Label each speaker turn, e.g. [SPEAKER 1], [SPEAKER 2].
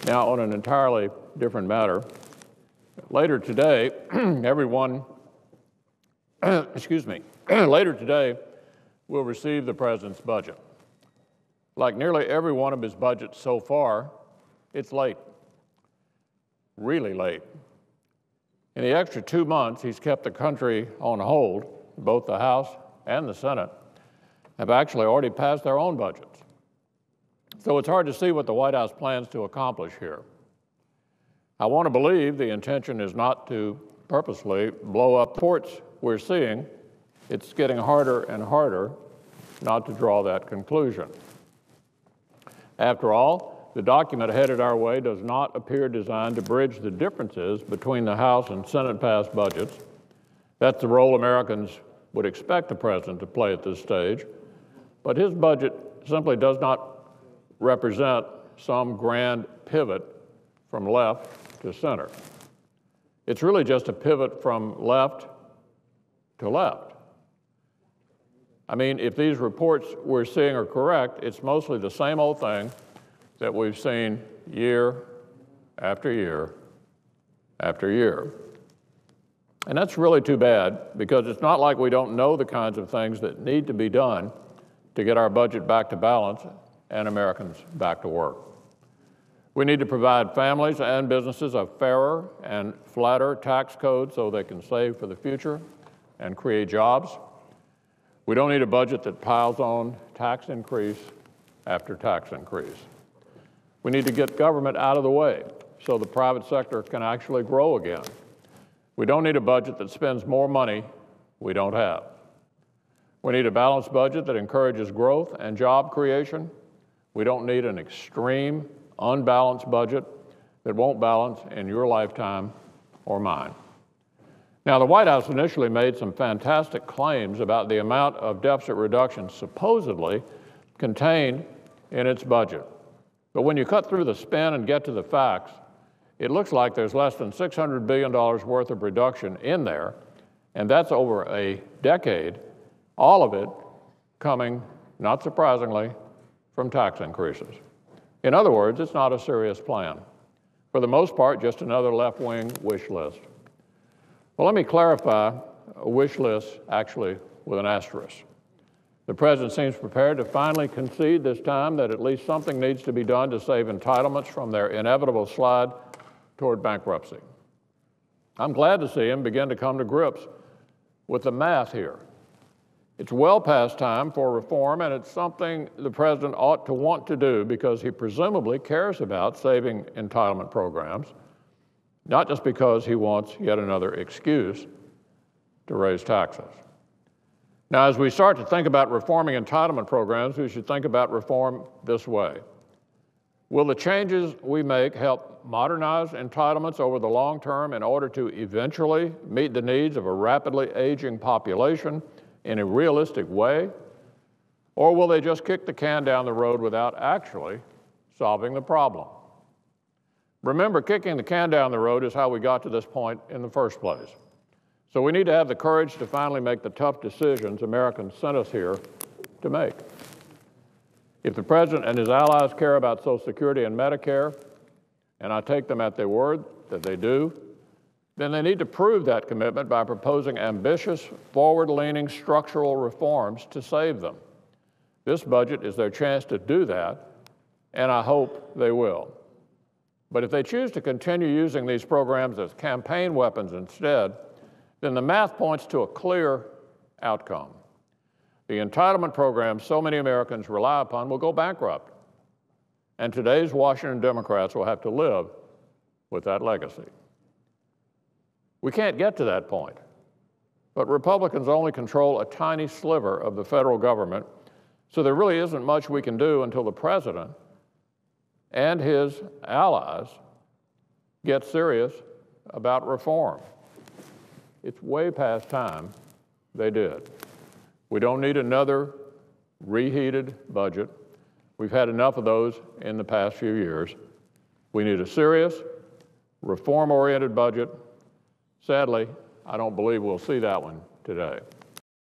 [SPEAKER 1] Now, on an entirely different matter, later today, later today, we'll receive the President's budget. Like nearly every one of his budgets so far, it's late, really late. In the extra 2 months, he's kept the country on hold. Both the House and the Senate have actually already passed their own budgets. So it's hard to see what the White House plans to accomplish here. I want to believe the intention is not to purposely blow up reports we're seeing. It's getting harder and harder not to draw that conclusion. After all, the document headed our way does not appear designed to bridge the differences between the House and Senate-passed budgets. That's the role Americans would expect the President to play at this stage. But his budget simply does not represent some grand pivot from left to center. It's really just a pivot from left to left. I mean, if these reports we're seeing are correct, it's mostly the same old thing that we've seen year after year after year. And that's really too bad, because it's not like we don't know the kinds of things that need to be done to get our budget back to balance and Americans back to work. We need to provide families and businesses a fairer and flatter tax code so they can save for the future and create jobs. We don't need a budget that piles on tax increase after tax increase. We need to get government out of the way so the private sector can actually grow again. We don't need a budget that spends more money we don't have. We need a balanced budget that encourages growth and job creation. We don't need an extreme, unbalanced budget that won't balance in your lifetime or mine. Now, the White House initially made some fantastic claims about the amount of deficit reduction supposedly contained in its budget. But when you cut through the spin and get to the facts, it looks like there's less than $600 billion worth of reduction in there, and that's over a decade, all of it coming, not surprisingly, from tax increases. In other words, it's not a serious plan. For the most part, just another left-wing wish list. Well, let me clarify a wish list actually with an asterisk. The President seems prepared to finally concede this time that at least something needs to be done to save entitlements from their inevitable slide toward bankruptcy. I'm glad to see him begin to come to grips with the math here. It's well past time for reform, and it's something the President ought to want to do because he presumably cares about saving entitlement programs, not just because he wants yet another excuse to raise taxes. Now, as we start to think about reforming entitlement programs, we should think about reform this way. Will the changes we make help modernize entitlements over the long term in order to eventually meet the needs of a rapidly aging population in a realistic way? Or will they just kick the can down the road without actually solving the problem? Remember, kicking the can down the road is how we got to this point in the first place. So we need to have the courage to finally make the tough decisions Americans sent us here to make. If the President and his allies care about Social Security and Medicare, and I take them at their word that they do, then they need to prove that commitment by proposing ambitious, forward-leaning structural reforms to save them. This budget is their chance to do that, and I hope they will. But if they choose to continue using these programs as campaign weapons instead, then the math points to a clear outcome. The entitlement programs so many Americans rely upon will go bankrupt, and today's Washington Democrats will have to live with that legacy. We can't get to that point, but Republicans only control a tiny sliver of the federal government, so there really isn't much we can do until the President and his allies get serious about reform. It's way past time they did. We don't need another reheated budget. We've had enough of those in the past few years. We need a serious, reform-oriented budget. Sadly, I don't believe we'll see that one today.